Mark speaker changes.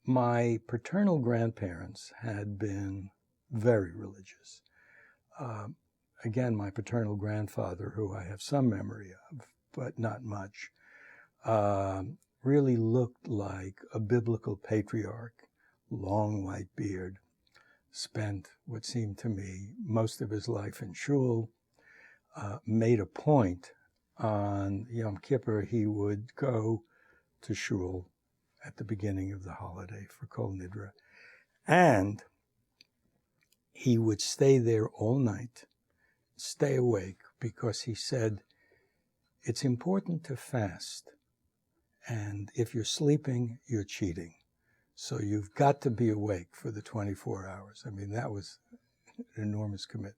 Speaker 1: My paternal grandparents had been very religious. Again, my paternal grandfather, who I have some memory of, but not much, really looked like a biblical patriarch, long white beard, spent what seemed to me most of his life in shul, made a point on Yom Kippur he would go to shul at the beginning of the holiday for Kol Nidra, and he would stay there all night, stay awake, because he said, it's important to fast, and if you're sleeping, you're cheating. So you've got to be awake for the 24 hours. I mean, that was an enormous commitment.